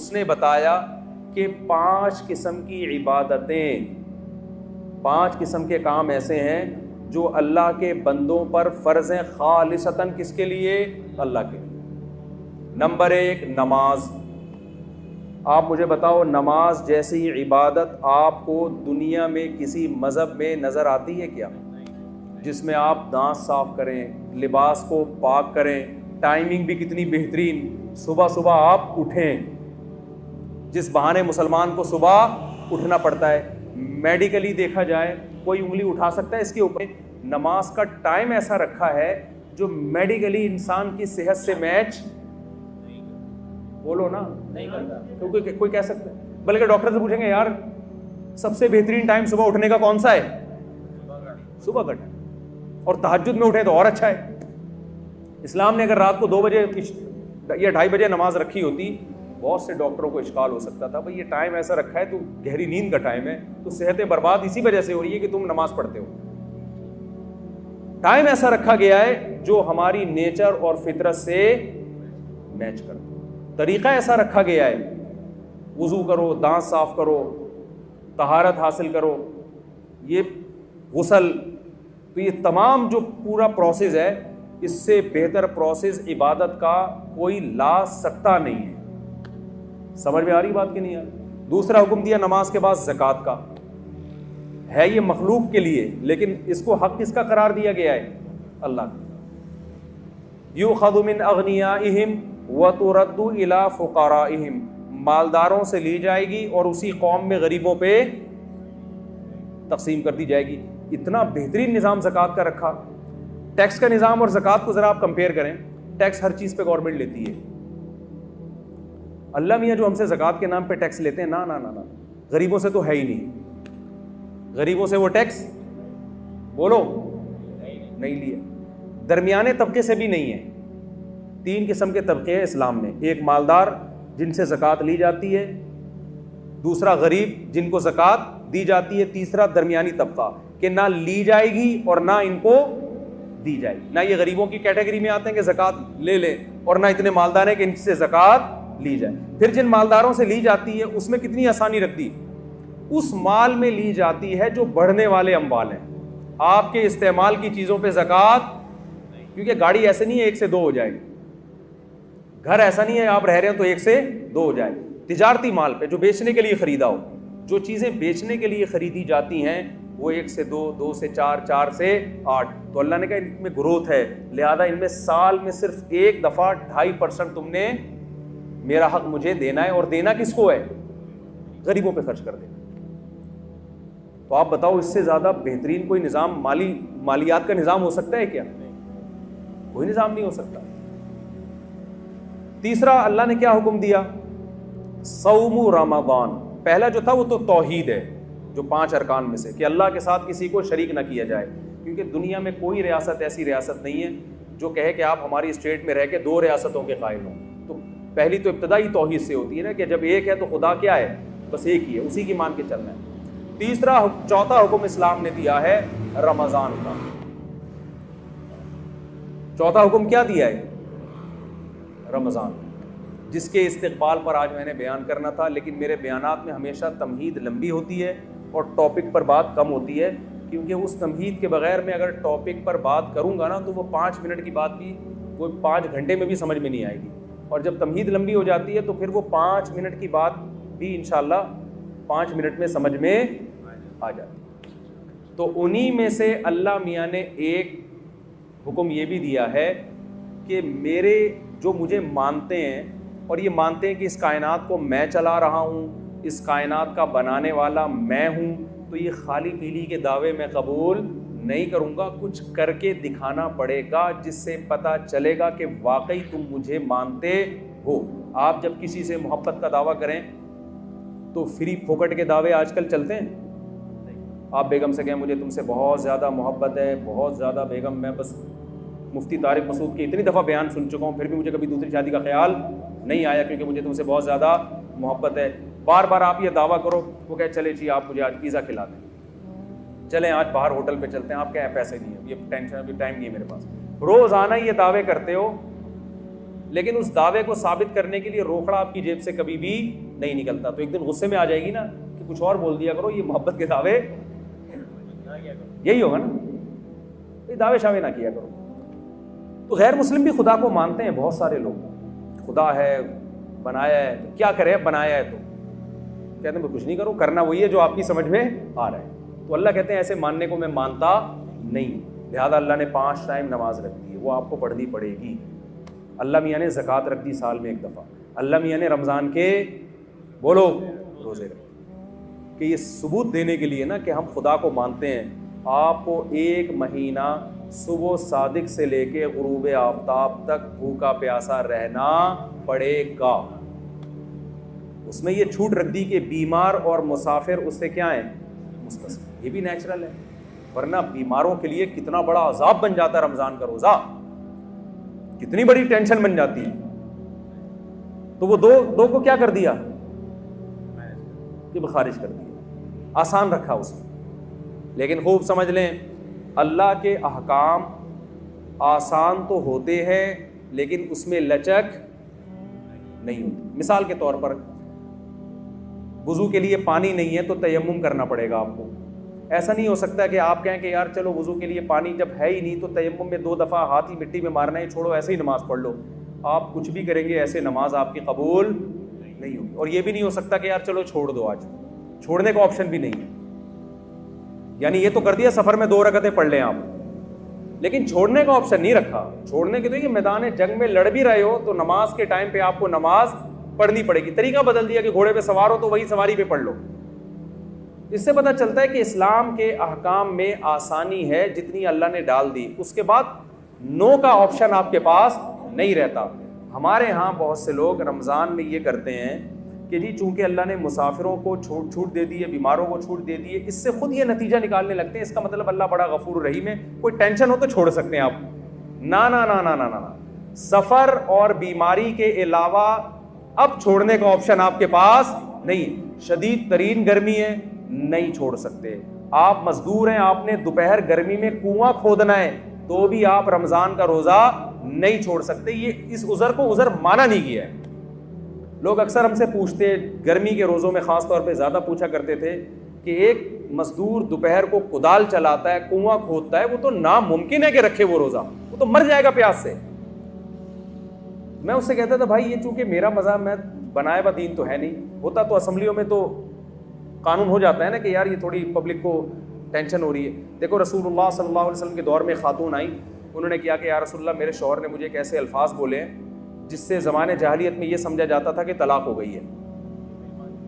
اس نے بتایا کہ 5 قسم کی عبادتیں، 5 قسم کے کام ایسے ہیں جو اللہ کے بندوں پر فرض ہیں خالصتاً، کس کے لیے؟ اللہ کے لیے۔ نمبر 1 نماز۔ آپ مجھے بتاؤ نماز جیسی عبادت آپ کو دنیا میں کسی مذہب میں نظر آتی ہے کیا؟ جس میں آپ دانت صاف کریں، لباس کو پاک کریں، ٹائمنگ بھی کتنی بہترین، صبح صبح آپ اٹھیں، جس بہانے مسلمان کو صبح اٹھنا پڑتا ہے۔ میڈیکلی دیکھا جائے کوئی انگلی اٹھا سکتا ہے اس کے اوپر؟ نماز کا ٹائم ایسا رکھا ہے جو میڈیکلی انسان کی صحت سے میچ، بولو نا، نہیں کرتا۔ کیونکہ کوئی کہہ سکتا ہے، بلکہ ڈاکٹر سے پوچھیں گے یار سب سے بہترین ٹائم صبح اٹھنے کا کون سا ہے؟ صبح کا ٹائم، اور تہجد میں اٹھیں تو اور اچھا ہے۔ اسلام نے اگر رات کو 2 بجے یا 2:30 بجے نماز رکھی ہوتی، بہت سے ڈاکٹروں کو اشکال ہو سکتا تھا، بھئی یہ ٹائم ایسا رکھا ہے تو گہری نیند کا ٹائم ہے، تو صحتیں برباد اسی وجہ سے ہو رہی ہے کہ تم نماز پڑھتے ہو۔ ٹائم ایسا رکھا گیا ہے جو ہماری نیچر اور فطرت سے میچ کرتا ہے، طریقہ ایسا رکھا گیا ہے، وضو کرو، دانت صاف کرو، طہارت حاصل کرو، یہ غسل، تو یہ تمام جو پورا پروسیس ہے، اس سے بہتر پروسیس عبادت کا کوئی لا سکتا نہیں ہے۔ سمجھ میں آ رہی بات کہ نہیں آ رہی؟ دوسرا حکم دیا نماز کے بعد زکوٰۃ کا، ہے یہ مخلوق کے لیے، لیکن اس کو حق کس کا قرار دیا گیا ہے؟ اللہ کا۔ یؤخذ من اغنیائہم وترد الی فقرائہم، مالداروں سے لی جائے گی اور اسی قوم میں غریبوں پہ تقسیم کر دی جائے گی۔ اتنا بہترین نظام زکوٰۃ کا رکھا۔ ٹیکس کا نظام اور زکوٰۃ کو ذرا آپ کمپیئر کریں، ٹیکس ہر چیز پہ گورنمنٹ لیتی ہے، اللہ میاں جو ہم سے زکوٰۃ کے نام پہ ٹیکس لیتے ہیں، نا نا نا نا، غریبوں سے تو ہے ہی نہیں، غریبوں سے وہ ٹیکس بولو نہیں لیا، درمیانے طبقے سے بھی نہیں ہے۔ 3 قسم کے طبقے ہیں اسلام میں، ایک مالدار جن سے زکوٰۃ لی جاتی ہے، دوسرا غریب جن کو زکوٰۃ دی جاتی ہے، تیسرا درمیانی طبقہ کہ نہ لی جائے گی اور نہ ان کو دی جائے گی، نہ یہ غریبوں کی کیٹیگری میں آتے ہیں کہ زکوٰۃ لے لیں، اور نہ اتنے مالدار ہیں کہ ان سے زکوٰۃ لی جائے۔ پھر جن مالداروں سے لی جاتی ہے اس میں کتنی آسانی رکھ دی، اس مال میں لی جاتی ہے جو بڑھنے والے اموال ہیں، آپ کے استعمال کی چیزوں پہ زکوٰۃ، کیونکہ گاڑی ایسے نہیں ہے 1 سے 2 ہو جائے گی، گھر ایسا نہیں ہے آپ رہ رہے ہیں تو 1 سے 2 ہو جائے گی، تجارتی مال پہ جو بیچنے کے لیے خریدا ہو، جو چیزیں بیچنے کے لیے خریدی جاتی ہیں وہ 1 سے 2، 2 سے 4، 4 سے 8، تو اللہ نے کہا ان میں گروتھ ہے، لہذا ان میں سال میں صرف ایک دفعہ 2.5% تم نے میرا حق مجھے دینا ہے، اور دینا کس کو ہے؟ غریبوں پہ خرچ کر دینا۔ تو آپ بتاؤ اس سے زیادہ بہترین کوئی نظام مالیات کا نظام ہو سکتا ہے کیا؟ کوئی نظام نہیں ہو سکتا۔ تیسرا اللہ نے کیا حکم دیا؟ صوم رمضان۔ پہلا جو تھا وہ تو توحید ہے، جو 5 ارکان میں سے، کہ اللہ کے ساتھ کسی کو شریک نہ کیا جائے، کیونکہ دنیا میں کوئی ریاست ایسی ریاست نہیں ہے جو کہے کہ آپ ہماری اسٹیٹ میں رہ کے 2 ریاستوں کے قائل ہوں۔ تو پہلی تو ابتدائی توحید سے ہوتی ہے نا کہ جب ایک ہے تو خدا کیا ہے؟ بس ایک ہی ہے، اسی کی مان کے چلنا ہے۔ چوتھا حکم اسلام نے دیا ہے رمضان کا۔ چوتھا حکم کیا دیا ہے؟ رمضان، جس کے استقبال پر آج میں نے بیان کرنا تھا، لیکن میرے بیانات میں ہمیشہ تمہید لمبی ہوتی ہے اور ٹاپک پر بات کم ہوتی ہے، کیونکہ اس تمہید کے بغیر میں اگر ٹاپک پر بات کروں گا نا تو وہ 5 منٹ کی بات بھی وہ 5 گھنٹے میں بھی سمجھ میں نہیں آئے گی، اور جب تمہید لمبی ہو جاتی ہے تو پھر وہ 5 منٹ کی بات بھی انشاءاللہ 5 منٹ میں سمجھ میں آ جاتی ہے۔ تو انہی میں سے اللہ میاں نے ایک حکم یہ بھی دیا ہے کہ میرے جو مجھے مانتے ہیں اور یہ مانتے ہیں کہ اس کائنات کو میں چلا رہا ہوں، اس کائنات کا بنانے والا میں ہوں، تو یہ خالی پیلی کے دعوے میں قبول نہیں کروں گا، کچھ کر کے دکھانا پڑے گا جس سے پتہ چلے گا کہ واقعی تم مجھے مانتے ہو۔ آپ جب کسی سے محبت کا دعویٰ کریں تو فری پھوکٹ کے دعوے آج کل چلتے ہیں۔ آپ بیگم سے کہیں مجھے تم سے بہت زیادہ محبت ہے، بہت زیادہ بیگم، میں بس مفتی طارق مسعود کے اتنی دفعہ بیان سن چکا ہوں، پھر بھی مجھے کبھی دوسری شادی کا خیال نہیں آیا کیونکہ مجھے تم سے بہت زیادہ محبت ہے۔ بار بار آپ یہ دعویٰ کرو، وہ کہے چلے جی آپ مجھے آج پیزا کھلا دیں، چلیں آج باہر ہوٹل پہ چلتے ہیں، آپ کہیں پیسے نہیں ہیں، یہ ٹینشن، ابھی ٹائم نہیں ہے میرے پاس۔ روزانہ یہ دعوے کرتے ہو، لیکن اس دعوے کو ثابت کرنے کے لیے روکڑا آپ کی جیب سے کبھی بھی نہیں نکلتا. تو ایک دن غصے میں آ جائے گی نا کہ کچھ اور بول دیا کرو, یہ محبت کے دعوے یہی ہوگا نا, یہ دعوے شاوے نہ کیا کرو. تو غیر مسلم بھی خدا کو مانتے ہیں بہت سارے لوگ, خدا ہے, بنایا ہے, تو کیا کرے, بنایا ہے تو کہتے ہیں کچھ نہیں کرو, کرنا وہی ہے جو آپ کی سمجھ میں آ رہا ہے. تو اللہ کہتے ہیں ایسے ماننے کو میں مانتا نہیں. لہٰذا اللہ نے 5 ٹائم نماز رکھ دی ہے, وہ آپ کو پڑھنی پڑے گی. اللہ میاں نے زکوٰۃ رکھ دی سال میں 1 دفعہ. اللہ میاں نے رمضان کے بولو روزے رکھ, کہ یہ ثبوت دینے کے لیے نا کہ ہم خدا کو مانتے ہیں. آپ کو 1 مہینہ صبح صادق سے لے کے غروب آفتاب تک بھوکا پیاسا رہنا پڑے گا. اس میں یہ چھوٹ رکھ دی کہ بیمار اور مسافر اس سے کیا ہیں, مستثنی. یہ بھی نیچرل ہے, ورنہ بیماروں کے لیے کتنا بڑا عذاب بن جاتا ہے رمضان کا روزہ, کتنی بڑی ٹینشن بن جاتی ہے. تو وہ دو کو کیا کر دیا, کہ خارج کر دیا, آسان رکھا اس میں. لیکن خوب سمجھ لیں, اللہ کے احکام آسان تو ہوتے ہیں لیکن اس میں لچک نہیں ہوتی. مثال کے طور پر وضو کے لیے پانی نہیں ہے تو تیمم کرنا پڑے گا آپ کو. ایسا نہیں ہو سکتا کہ آپ کہیں کہ یار چلو وضو کے لیے پانی جب ہے ہی نہیں تو تیمم میں 2 دفعہ ہاتھ ہی مٹی میں مارنا ہے, چھوڑو ایسے ہی نماز پڑھ لو. آپ کچھ بھی کریں گے ایسے نماز آپ کی قبول نہیں ہوگی. اور یہ بھی نہیں ہو سکتا کہ یار چلو چھوڑ دو, آج چھوڑنے کا آپشن بھی نہیں ہے. یعنی یہ تو کر دیا سفر میں 2 رکعتیں پڑھ لیں آپ, لیکن چھوڑنے کا آپشن نہیں رکھا. چھوڑنے کے تو یہ میدان جنگ میں لڑ بھی رہے ہو تو نماز کے ٹائم پہ آپ کو نماز پڑھنی پڑے گی. طریقہ بدل دیا کہ گھوڑے پہ سوار ہو تو وہی سواری پہ پڑھ لو. اس سے پتہ چلتا ہے کہ اسلام کے احکام میں آسانی ہے جتنی اللہ نے ڈال دی. اس کے بعد نو کا آپشن آپ کے پاس نہیں رہتا. ہمارے ہاں بہت سے لوگ رمضان میں یہ کرتے ہیں کہ جی چونکہ اللہ نے مسافروں کو چھوٹ دے دی ہے, بیماروں کو چھوٹ دے دی ہے, اس سے خود یہ نتیجہ نکالنے لگتے ہیں اس کا مطلب اللہ بڑا غفور رحیم ہے, کوئی ٹینشن ہو تو چھوڑ سکتے ہیں آپ. نا نا نا نا نا نا, سفر اور بیماری کے علاوہ اب چھوڑنے کا آپشن آپ کے پاس نہیں. شدید ترین گرمی ہے, نہیں چھوڑ سکتے. آپ مزدور ہیں, آپ نے دوپہر گرمی میں کنواں کھودنا ہے تو بھی آپ رمضان کا روزہ نہیں چھوڑ سکتے. یہ اس عذر کو عذر مانا نہیں گیا ہے. لوگ اکثر ہم سے پوچھتے, گرمی کے روزوں میں خاص طور پہ زیادہ پوچھا کرتے تھے کہ ایک مزدور دوپہر کو کدال چلاتا ہے, کنواں کھودتا ہے, وہ تو ناممکن ہے کہ رکھے وہ روزہ, وہ تو مر جائے گا پیاس سے. میں اس سے کہتا تھا بھائی یہ چونکہ میرا مذہب میں بنایا ہوا دین تو ہے نہیں, ہوتا تو اسمبلیوں میں تو قانون ہو جاتا ہے نا کہ یار یہ تھوڑی پبلک کو ٹینشن ہو رہی ہے. دیکھو رسول اللہ صلی اللہ علیہ وسلم کے دور میں خاتون آئی, انہوں نے کیا کہ یا رسول اللہ میرے شوہر نے مجھے ایک ایسے الفاظ بولے ہیں جس سے زمانے جاہلیت میں یہ سمجھا جاتا تھا کہ طلاق ہو گئی ہے,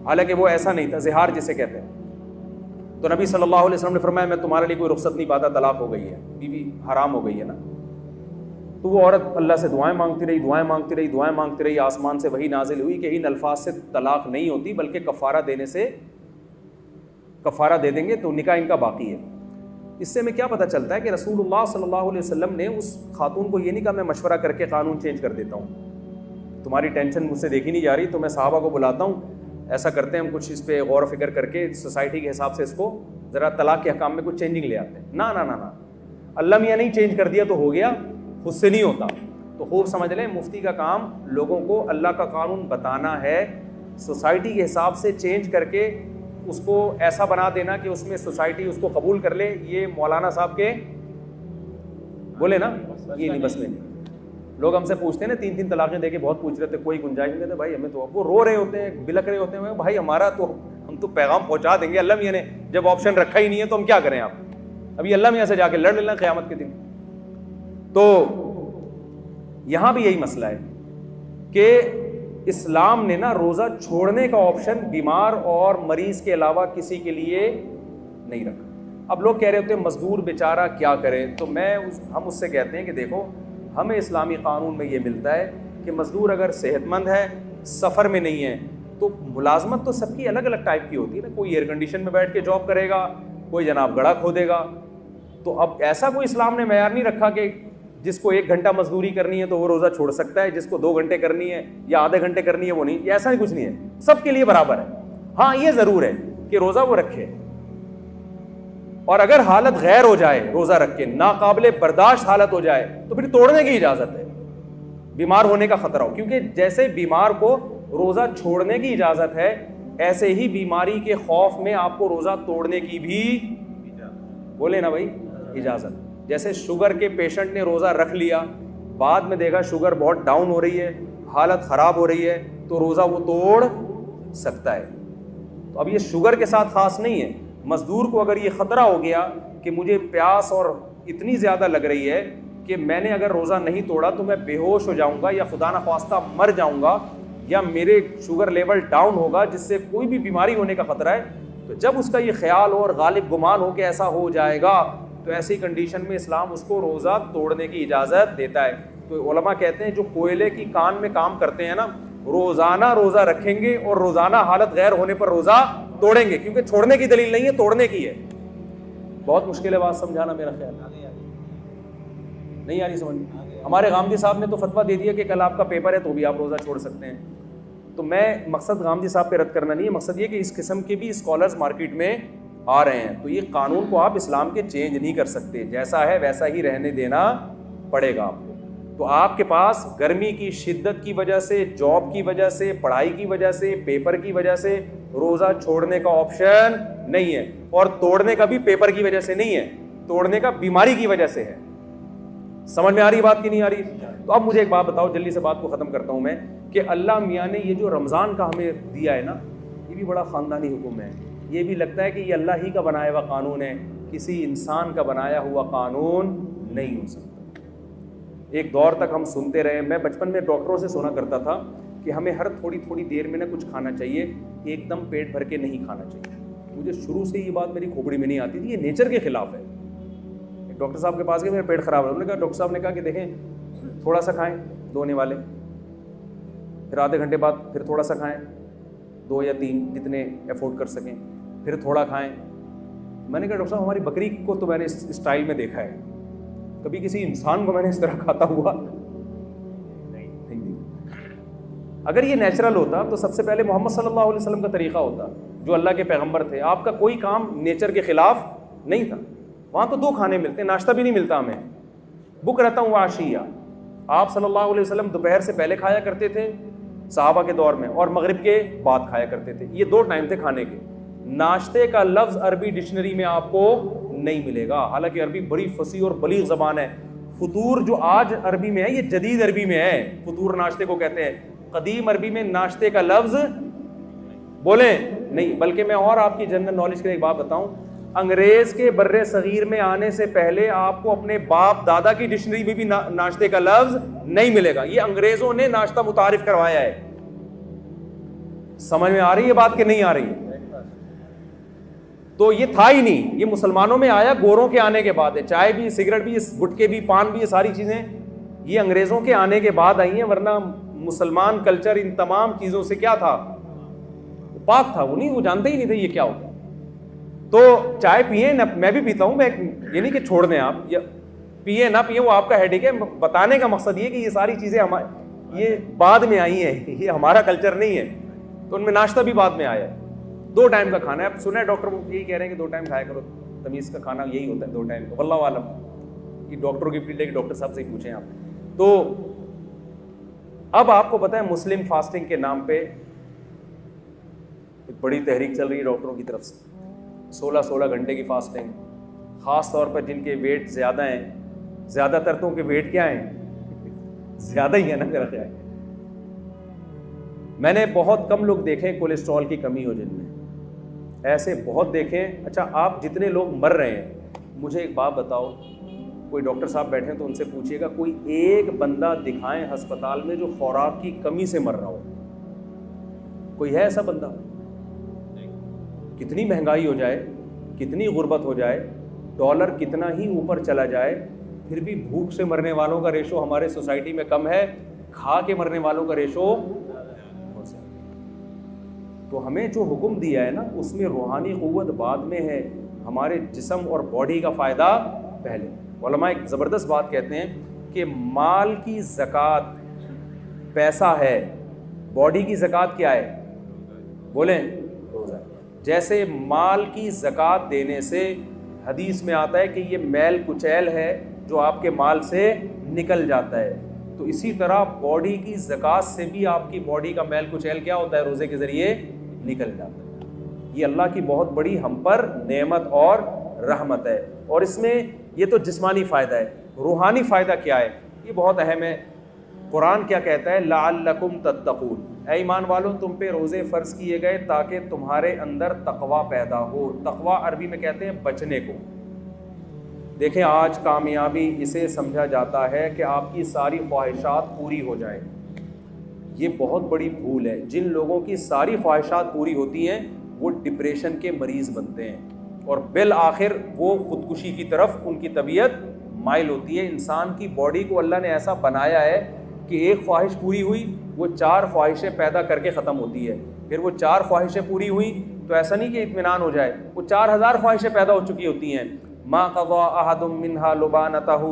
حالانکہ وہ ایسا نہیں تھا, زہار جسے کہتے ہیں. تو نبی صلی اللہ علیہ وسلم نے فرمایا میں تمہارے لیے کوئی رخصت نہیں پاتا, طلاق ہو گئی ہے, بیوی حرام ہو گئی ہے نا. تو وہ عورت اللہ سے دعائیں مانگتی رہی, آسمان سے وحی نازل ہوئی کہ ان الفاظ سے طلاق نہیں ہوتی بلکہ کفارہ دینے سے کفارہ دے دیں گے تو نکاح ان کا باقی ہے. اس سے ہمیں کیا پتہ چلتا ہے کہ رسول اللہ صلی اللہ علیہ وسلم نے اس خاتون کو یہ نہیں کہا میں مشورہ کر کے قانون چینج کر دیتا ہوں, تمہاری ٹینشن مجھ سے دیکھی نہیں جا رہی تو میں صحابہ کو بلاتا ہوں, ایسا کرتے ہیں ہم کچھ اس پہ غور و فکر کر کے سوسائٹی کے حساب سے اس کو ذرا طلاق کے حکام میں کچھ چینجنگ لے آتے ہیں. نا نا نا نا, اللہ میاں نہیں چینج کر دیا تو ہو گیا, خود سے نہیں ہوتا. تو خوب سمجھ لیں مفتی کا کام لوگوں کو اللہ کا قانون بتانا ہے, سوسائٹی کے حساب سے چینج کر کے اس کو ایسا بنا دینا کہ اس میں سوسائٹی اس کو قبول کر لے. یہ مولانا صاحب کے بولے نا, یہ نہیں بس میں نہیں. لوگ ہم سے پوچھتے ہیں نا 3 طلاقیں دے کے بہت پوچھ رہے تھے, کوئی گنجائش نہیں. کہتے بھائی ہمیں تو, وہ رو رہے ہوتے ہیں, بلک رہے ہوتے ہیں, بھائی ہمارا تو ہم تو پیغام پہنچا دیں گے, اللہ میاں نے جب آپشن رکھا ہی نہیں ہے تو ہم کیا کریں. آپ ابھی اللہ میاں سے جا کے لڑ لینا قیامت کے دن. تو یہاں بھی یہی مسئلہ ہے کہ اسلام نے نا روزہ چھوڑنے کا آپشن بیمار اور مریض کے علاوہ کسی کے لیے نہیں رکھا. اب لوگ کہہ رہے ہوتے ہیں مزدور بیچارہ کیا کرے, تو ہم اس سے کہتے ہیں کہ دیکھو ہمیں اسلامی قانون میں یہ ملتا ہے کہ مزدور اگر صحت مند ہے, سفر میں نہیں ہے, تو ملازمت تو سب کی الگ الگ ٹائپ کی ہوتی ہے نا. کوئی ایئر کنڈیشن میں بیٹھ کے جاب کرے گا, کوئی جناب گڑھا کھودے گا. تو اب ایسا کوئی اسلام نے معیار نہیں رکھا کہ جس کو 1 گھنٹہ مزدوری کرنی ہے تو وہ روزہ چھوڑ سکتا ہے, جس کو 2 گھنٹے کرنی ہے یا آدھے گھنٹے کرنی ہے وہ نہیں. ایسا ہی کچھ نہیں ہے, سب کے لیے برابر ہے. ہاں یہ ضرور ہے کہ روزہ وہ رکھے, اور اگر حالت غیر ہو جائے روزہ رکھ کے, ناقابل برداشت حالت ہو جائے تو پھر توڑنے کی اجازت ہے. بیمار ہونے کا خطرہ ہو. کیونکہ جیسے بیمار کو روزہ چھوڑنے کی اجازت ہے, ایسے ہی بیماری کے خوف میں آپ کو روزہ توڑنے کی بھی بولے نا بھائی اجازت. جیسے شوگر کے پیشنٹ نے روزہ رکھ لیا, بعد میں دیکھا شوگر بہت ڈاؤن ہو رہی ہے, حالت خراب ہو رہی ہے, تو روزہ وہ توڑ سکتا ہے. تو اب یہ شوگر کے ساتھ خاص نہیں ہے. مزدور کو اگر یہ خطرہ ہو گیا کہ مجھے پیاس اور اتنی زیادہ لگ رہی ہے کہ میں نے اگر روزہ نہیں توڑا تو میں بے ہوش ہو جاؤں گا یا خدا نخواستہ مر جاؤں گا یا میرے شوگر لیول ڈاؤن ہوگا جس سے کوئی بھی بیماری ہونے کا خطرہ ہے, تو جب اس کا یہ خیال ہو اور غالب گمان ہو کہ ایسا ہو جائے گا, تو ایسی کنڈیشن میں اسلام اس کو روزہ توڑنے کی اجازت دیتا ہے. تو علماء کہتے ہیں جو کوئلے کی کان میں کام کرتے ہیں نا, روزانہ روزہ رکھیں گے اور روزانہ حالت غیر ہونے پر روزہ توڑیں گے, کیونکہ چھوڑنے کی دلیل نہیں ہے, توڑنے کی ہے. بہت مشکل ہے بات سمجھانا, میرا خیال نہیں آ رہی سمجھ. ہمارے غامدی صاحب نے تو فتویٰ دے دیا کہ کل آپ کا پیپر ہے تو بھی آپ روزہ چھوڑ سکتے ہیں. تو میں مقصد غامدی صاحب پہ رد کرنا نہیں ہے, مقصد یہ کہ اس قسم کے بھی اسکالرز مارکیٹ میں آ رہے ہیں. تو یہ قانون کو آپ اسلام کے چینج نہیں کر سکتے, جیسا ہے ویسا ہی رہنے دینا پڑے گا آپ کو. تو آپ کے پاس گرمی کی شدت کی وجہ سے, جاب کی وجہ سے, پڑھائی کی وجہ سے, پیپر کی وجہ سے روزہ چھوڑنے کا آپشن نہیں ہے, اور توڑنے کا بھی پیپر کی وجہ سے نہیں ہے, توڑنے کا بیماری کی وجہ سے ہے. سمجھ میں آ رہی بات کی نہیں آ رہی؟ تو اب مجھے ایک بات بتاؤ, جلدی سے بات کو ختم کرتا ہوں میں, کہ اللہ میاں نے یہ جو رمضان کا ہمیں دیا ہے نا, یہ بھی بڑا خاندانی حکم ہے. یہ بھی لگتا ہے کہ یہ اللہ ہی کا بنایا ہوا قانون ہے, کسی انسان کا بنایا ہوا قانون نہیں ہو سکتا. ایک دور تک ہم سنتے رہے, میں بچپن میں ڈاکٹروں سے سنا کرتا تھا کہ ہمیں ہر تھوڑی تھوڑی دیر میں نا کچھ کھانا چاہیے, ایک دم پیٹ بھر کے نہیں کھانا چاہیے. مجھے شروع سے یہ بات میری کھوپڑی میں نہیں آتی تھی, یہ نیچر کے خلاف ہے. ڈاکٹر صاحب کے پاس گئے, میرا پیٹ خراب ہے. انہوں نے کہا, ڈاکٹر صاحب نے کہا کہ دیکھیں تھوڑا سا کھائیں دھونے والے, پھر آدھے گھنٹے بعد پھر تھوڑا سا کھائیں, 2 یا 3 جتنے افورڈ کر سکیں, پھر تھوڑا کھائیں. میں نے کہا ڈاکٹر صاحب ہماری بکری کو تو میں نے اس اسٹائل میں دیکھا ہے, کبھی کسی انسان کو میں نے اس طرح کھاتا ہوا نہیں. اگر یہ نیچرل ہوتا تو سب سے پہلے محمد صلی اللہ علیہ وسلم کا طریقہ ہوتا, جو اللہ کے پیغمبر تھے. آپ کا کوئی کام نیچر کے خلاف نہیں تھا. وہاں تو 2 کھانے ملتے, ناشتہ بھی نہیں ملتا ہمیں, بکرۃ و عشیہ. آپ صلی اللہ علیہ وسلم دوپہر سے پہلے کھایا کرتے تھے صحابہ کے دور میں, اور مغرب کے بعد کھایا کرتے تھے. یہ 2 ٹائم تھے کھانے کے. ناشتے کا لفظ عربی ڈکشنری میں آپ کو نہیں ملے گا, حالانکہ عربی بڑی فصیح اور بلیغ زبان ہے. فطور جو آج عربی میں ہے یہ جدید عربی میں ہے, فطور ناشتے کو کہتے ہیں. قدیم عربی میں ناشتے کا لفظ بولیں نہیں. بلکہ میں اور آپ کی جنرل نالج کے لیے ایک بات بتاؤں, انگریز کے بر صغیر میں آنے سے پہلے آپ کو اپنے باپ دادا کی ڈکشنری میں بھی ناشتے کا لفظ نہیں ملے گا. یہ انگریزوں نے ناشتہ متعارف کروایا ہے. سمجھ میں آ رہی ہے بات کہ نہیں آ رہی ہے؟ تو یہ تھا ہی نہیں, یہ مسلمانوں میں آیا گوروں کے آنے کے بعد ہے. چائے بھی, سگریٹ بھی, گٹکے بھی, پان بھی, یہ ساری چیزیں یہ انگریزوں کے آنے کے بعد آئی ہیں. ورنہ مسلمان کلچر ان تمام چیزوں سے کیا تھا, پاک تھا. وہ جانتے ہی نہیں تھے یہ کیا ہوتا. تو چائے پیئیں نہ, میں بھی پیتا ہوں, میں یہ نہیں کہ چھوڑ دیں آپ, یا پیئیں نہ پیئیں وہ آپ کا ہیڈیک ہے. بتانے کا مقصد یہ کہ یہ ساری چیزیں یہ بعد میں آئی ہیں, یہ ہمارا کلچر نہیں ہے. تو ان میں ناشتہ بھی بعد میں آیا ہے. 2 ٹائم کا کھانا ہے. اب سنا ہے ڈاکٹر یہی کہہ رہے ہیں کہ 2 ٹائم کھایا کرو, تمیز کا کھانا یہی ہوتا ہے 2 ٹائم کا. واللہ عالم, یہ ڈاکٹروں کی فیلڈ ہے کہ ڈاکٹر صاحب سے ہی پوچھیں آپ. تو اب آپ کو پتہ ہے مسلم فاسٹنگ کے نام پہ ایک بڑی تحریک چل رہی ہے ڈاکٹروں کی طرف سے. 16 گھنٹے کی فاسٹنگ, خاص طور پر جن کے ویٹ زیادہ ہیں. زیادہ تر تو کے ویٹ کیا ہیں, زیادہ ہی ہے نا میرا خیال. میں نے بہت کم لوگ دیکھے کولیسٹرول کی کمی ہو جن میں, ایسے بہت دیکھیں. اچھا آپ جتنے لوگ مر رہے ہیں, مجھے ایک بات بتاؤ, کوئی ڈاکٹر صاحب بیٹھے ہیں تو ان سے پوچھیے گا کوئی ایک بندہ دکھائیں ہسپتال میں جو خوراک کی کمی سے مر رہا ہو. کوئی ہے ایسا بندہ؟ کتنی مہنگائی ہو جائے, کتنی غربت ہو جائے, ڈالر کتنا ہی اوپر چلا جائے, پھر بھی بھوک سے مرنے والوں کا ریشو ہمارے سوسائٹی میں کم ہے, کھا کے مرنے والوں کا ریشو. تو ہمیں جو حکم دیا ہے نا اس میں روحانی قوت بعد میں ہے, ہمارے جسم اور باڈی کا فائدہ پہلے. علماء ایک زبردست بات کہتے ہیں کہ مال کی زکوٰۃ پیسہ ہے, باڈی کی زکوٰۃ کیا ہے, بولیں روزہ. جیسے مال کی زکوٰۃ دینے سے حدیث میں آتا ہے کہ یہ میل کچیل ہے جو آپ کے مال سے نکل جاتا ہے, تو اسی طرح باڈی کی زکوٰۃ سے بھی آپ کی باڈی کا میل کچیل کیا ہوتا ہے؟ روزے کے ذریعے نکل جاتا ہے۔ یہ اللہ کی بہت بڑی ہم پر نعمت اور رحمت ہے۔ اور اس میں یہ تو جسمانی فائدہ ہے، روحانی فائدہ کیا ہے؟ یہ بہت اہم ہے۔ قرآن کیا کہتا ہے؟ لعلکم تتقون، اے ایمان والو تم پہ روزے فرض کیے گئے تاکہ تمہارے اندر تقوی پیدا ہو۔ تقوی عربی میں کہتے ہیں بچنے کو۔ دیکھیں آج کامیابی اسے سمجھا جاتا ہے کہ آپ کی ساری خواہشات پوری ہو جائیں۔ یہ بہت بڑی بھول ہے۔ جن لوگوں کی ساری خواہشات پوری ہوتی ہیں وہ ڈپریشن کے مریض بنتے ہیں، اور بالآخر وہ خودکشی کی طرف ان کی طبیعت مائل ہوتی ہے۔ انسان کی باڈی کو اللہ نے ایسا بنایا ہے کہ ایک خواہش پوری ہوئی وہ 4 خواہشیں پیدا کر کے ختم ہوتی ہے، پھر وہ 4 خواہشیں پوری ہوئیں تو ایسا نہیں کہ اطمینان ہو جائے، وہ 4000 خواہشیں پیدا ہو چکی ہوتی ہیں۔ ما قضى احد منها لبانته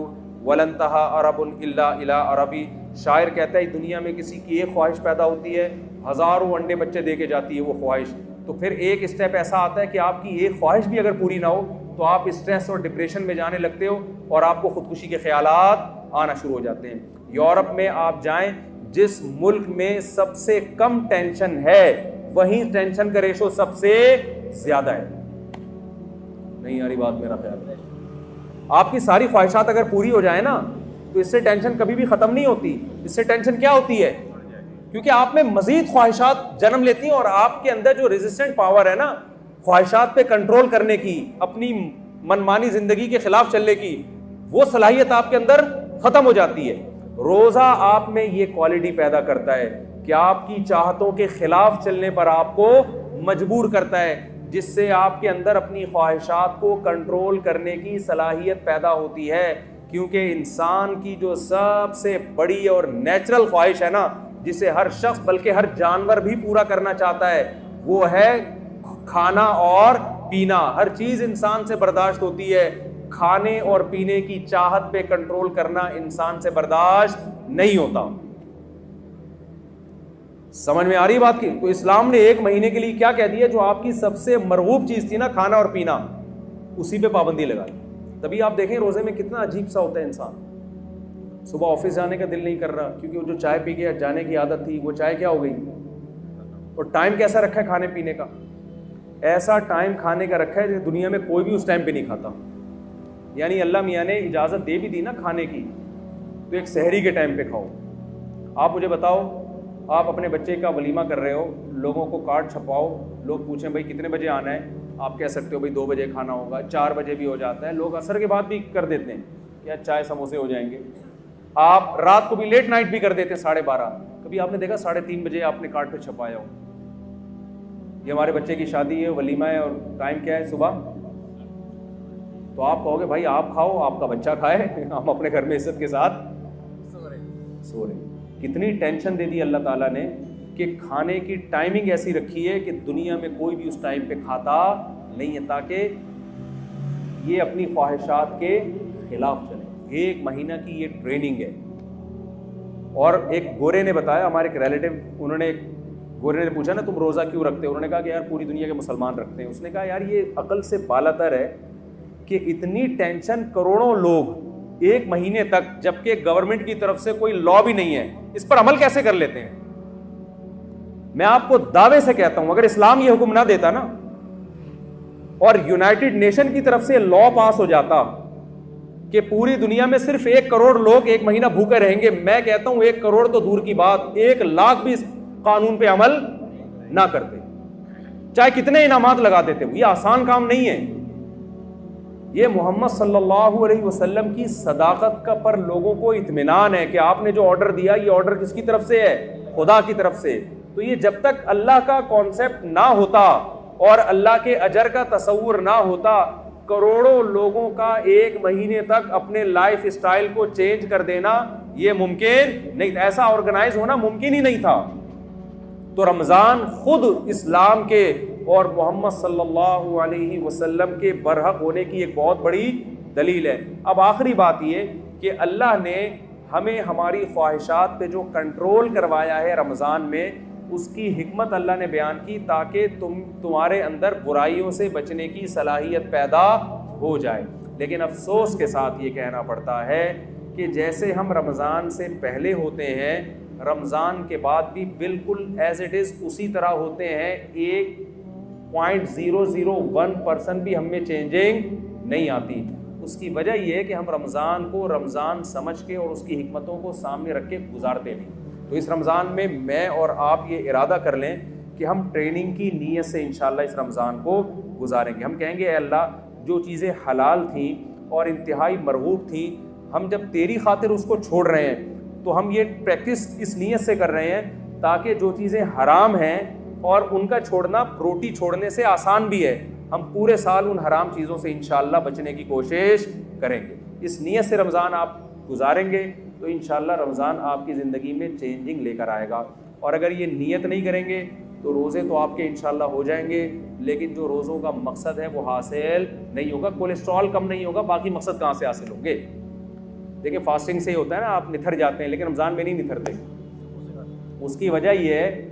ولا انتهى عرب الا الى عربی، شاعر کہتا ہے دنیا میں کسی کی ایک خواہش پیدا ہوتی ہے، ہزاروں انڈے بچے دے کے جاتی ہے وہ خواہش، تو پھر ایک اسٹیپ ایسا آتا ہے کہ آپ کی ایک خواہش بھی اگر پوری نہ ہو تو آپ اسٹریس اور ڈپریشن میں جانے لگتے ہو اور آپ کو خودکشی کے خیالات آنا شروع ہو جاتے ہیں۔ یورپ میں آپ جائیں، جس ملک میں سب سے کم ٹینشن ہے وہیں ٹینشن کا ریشو سب سے زیادہ ہے۔ نہیں آ رہی بات؟ میرا خیال ہے آپ کی ساری خواہشات اگر پوری ہو جائے نا تو اس سے ٹینشن کبھی بھی ختم نہیں ہوتی۔ اس سے ٹینشن کیا ہوتی ہے؟ کیونکہ آپ میں مزید خواہشات جنم لیتی ہیں، اور آپ کے اندر جو ریزسٹنٹ پاور ہے نا خواہشات پہ کنٹرول کرنے کی، اپنی منمانی زندگی کے خلاف چلنے کی، وہ صلاحیت آپ کے اندر ختم ہو جاتی ہے۔ روزہ آپ میں یہ کوالٹی پیدا کرتا ہے کہ آپ کی چاہتوں کے خلاف چلنے پر آپ کو مجبور کرتا ہے، جس سے آپ کے اندر اپنی خواہشات کو کنٹرول کرنے کی صلاحیت پیدا ہوتی ہے۔ کیونکہ انسان کی جو سب سے بڑی اور نیچرل خواہش ہے نا، جسے ہر شخص بلکہ ہر جانور بھی پورا کرنا چاہتا ہے، وہ ہے کھانا اور پینا۔ ہر چیز انسان سے برداشت ہوتی ہے، کھانے اور پینے کی چاہت پہ کنٹرول کرنا انسان سے برداشت نہیں ہوتا۔ سمجھ میں آ رہی بات کی؟ تو اسلام نے 1 مہینے کے لیے کیا کہہ دیا؟ جو آپ کی سب سے مرغوب چیز تھی نا کھانا اور پینا، اسی پہ پابندی لگا دی۔ تبھی آپ دیکھیں روزے میں کتنا عجیب سا ہوتا ہے انسان، صبح آفس جانے کا دل نہیں کر رہا کیونکہ وہ جو چائے پی کے جانے کی عادت تھی وہ چائے کیا ہو گئی، اور ٹائم کیسا رکھا ہے کھانے پینے کا؟ ایسا ٹائم کھانے کا رکھا ہے کہ دنیا میں کوئی بھی اس ٹائم پہ نہیں کھاتا۔ یعنی اللہ میاں نے اجازت دے بھی دی نا کھانے کی، تو ایک سحری کے ٹائم پہ کھاؤ۔ آپ مجھے بتاؤ، آپ اپنے بچے کا ولیمہ کر رہے ہو، لوگوں کو کارڈ چھپاؤ، لوگ پوچھیں بھائی کتنے بجے آنا ہے، آپ کہہ سکتے ہو بھائی 2 بجے کھانا ہوگا، 4 بجے بھی ہو جاتا ہے، لوگ عصر کے بعد بھی کر دیتے ہیں یا چائے سموسے ہو جائیں گے، آپ رات کو بھی لیٹ نائٹ بھی کر دیتے ہیں 12:30۔ کبھی آپ نے دیکھا 3:30 بجے آپ نے کارڈ پہ چھپایا ہو؟ یہ ہمارے بچے کی شادی ہے، ولیمہ ہے، اور ٹائم کیا ہے؟ صبح۔ تو آپ کہو گے بھائی آپ کھاؤ، آپ کا بچہ کھائے، ہم اپنے گھر میں عزت کے ساتھ سو رہے۔ کتنی ٹینشن دے دی اللہ تعالیٰ نے کہ کھانے کی ٹائمنگ ایسی رکھی ہے کہ دنیا میں کوئی بھی اس ٹائم پہ کھاتا نہیں ہے، تاکہ یہ اپنی خواہشات کے خلاف چلے۔ 1 مہینہ کی یہ ٹریننگ ہے۔ اور ایک گورے نے بتایا، ہمارے ایک ریلیٹو، انہوں نے گورے نے پوچھا نا تم روزہ کیوں رکھتے ہو؟ انہوں نے کہا کہ یار پوری دنیا کے مسلمان رکھتے ہیں۔ اس نے کہا یار یہ عقل سے بالاتر ہے کہ اتنی ٹینشن کروڑوں لوگ 1 مہینے تک، جبکہ گورنمنٹ کی طرف سے کوئی لا بھی نہیں ہے، اس پر عمل کیسے کر لیتے ہیں؟ میں آپ کو دعوے سے کہتا ہوں اگر اسلام یہ حکم نہ دیتا نا، اور یونائٹڈ نیشن کی طرف سے لا پاس ہو جاتا کہ پوری دنیا میں صرف 1 کروڑ لوگ 1 مہینہ بھوکے رہیں گے، میں کہتا ہوں 1 کروڑ تو دور کی بات، 1 لاکھ بھی اس قانون پہ عمل نہ کرتے، چاہے کتنے انعامات لگا دیتے۔ یہ آسان کام نہیں ہے۔ یہ محمد صلی اللہ علیہ وسلم کی صداقت کا پر لوگوں کو اطمینان ہے کہ آپ نے جو آرڈر دیا یہ آرڈر کس کی طرف سے ہے؟ خدا کی طرف سے۔ تو یہ جب تک اللہ کا کانسیپٹ نہ ہوتا اور اللہ کے اجر کا تصور نہ ہوتا، کروڑوں لوگوں کا 1 مہینے تک اپنے لائف اسٹائل کو چینج کر دینا یہ ممکن نہیں، ایسا آرگنائز ہونا ممکن ہی نہیں تھا۔ تو رمضان خود اسلام کے اور محمد صلی اللہ علیہ وسلم کے برحق ہونے کی ایک بہت بڑی دلیل ہے۔ اب آخری بات یہ کہ اللہ نے ہمیں ہماری خواہشات پہ جو کنٹرول کروایا ہے رمضان میں، اس کی حکمت اللہ نے بیان کی تاکہ تمہارے اندر برائیوں سے بچنے کی صلاحیت پیدا ہو جائے۔ لیکن افسوس کے ساتھ یہ کہنا پڑتا ہے کہ جیسے ہم رمضان سے پہلے ہوتے ہیں رمضان کے بعد بھی بالکل ایز اٹ از اسی طرح ہوتے ہیں. 1.001% بھی ہم میں چینجنگ نہیں آتی. اس کی وجہ یہ ہے کہ ہم رمضان کو رمضان سمجھ کے اور اس کی حکمتوں کو سامنے رکھ کے گزارتے نہیں. تو اس رمضان میں میں اور آپ یہ ارادہ کر لیں کہ ہم ٹریننگ کی نیت سے انشاءاللہ اس رمضان کو گزاریں گے. ہم کہیں گے اے اللہ جو چیزیں حلال تھیں اور انتہائی مرغوب تھیں ہم جب تیری خاطر اس کو چھوڑ رہے ہیں تو ہم یہ پریکٹس اس نیت سے کر رہے ہیں تاکہ جو چیزیں حرام ہیں اور ان کا چھوڑنا روٹی چھوڑنے سے آسان بھی ہے ہم پورے سال ان حرام چیزوں سے انشاءاللہ بچنے کی کوشش کریں گے. اس نیت سے رمضان آپ گزاریں گے تو انشاءاللہ رمضان آپ کی زندگی میں چینجنگ لے کر آئے گا. اور اگر یہ نیت نہیں کریں گے تو روزے تو آپ کے انشاءاللہ ہو جائیں گے لیکن جو روزوں کا مقصد ہے وہ حاصل نہیں ہوگا. کولیسٹرول کم نہیں ہوگا, باقی مقصد کہاں سے حاصل ہوں گے؟ دیکھیں فاسٹنگ سے ہی ہوتا ہے نا, آپ نتھر جاتے ہیں لیکن رمضان میں نہیں نتھرتے. اس کی وجہ یہ ہے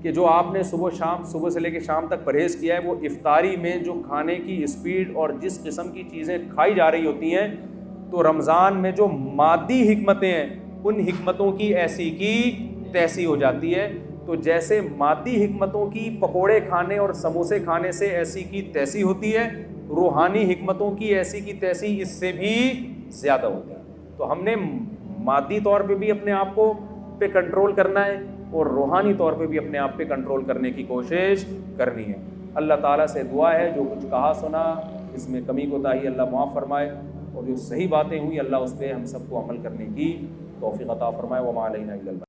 کہ جو آپ نے صبح سے لے کے شام تک پرہیز کیا ہے وہ افطاری میں جو کھانے کی اسپیڈ اور جس قسم کی چیزیں کھائی جا رہی ہوتی ہیں تو رمضان میں جو مادی حکمتیں ہیں ان حکمتوں کی ایسی کی تیسی ہو جاتی ہے. تو جیسے مادی حکمتوں کی پکوڑے کھانے اور سموسے کھانے سے ایسی کی تیسی ہوتی ہے روحانی حکمتوں کی ایسی کی تیسی اس سے بھی زیادہ ہوتی ہے. تو ہم نے مادی طور پہ بھی اپنے آپ کو پہ کنٹرول کرنا ہے اور روحانی طور پہ بھی اپنے آپ پہ کنٹرول کرنے کی کوشش کرنی ہے. اللہ تعالیٰ سے دعا ہے جو کچھ کہا سنا اس میں کمی کوتاہی اللہ معاف فرمائے اور جو صحیح باتیں ہوئی اللہ اس پہ ہم سب کو عمل کرنے کی توفیق عطا فرمائے. وما علینا الا البلاغ.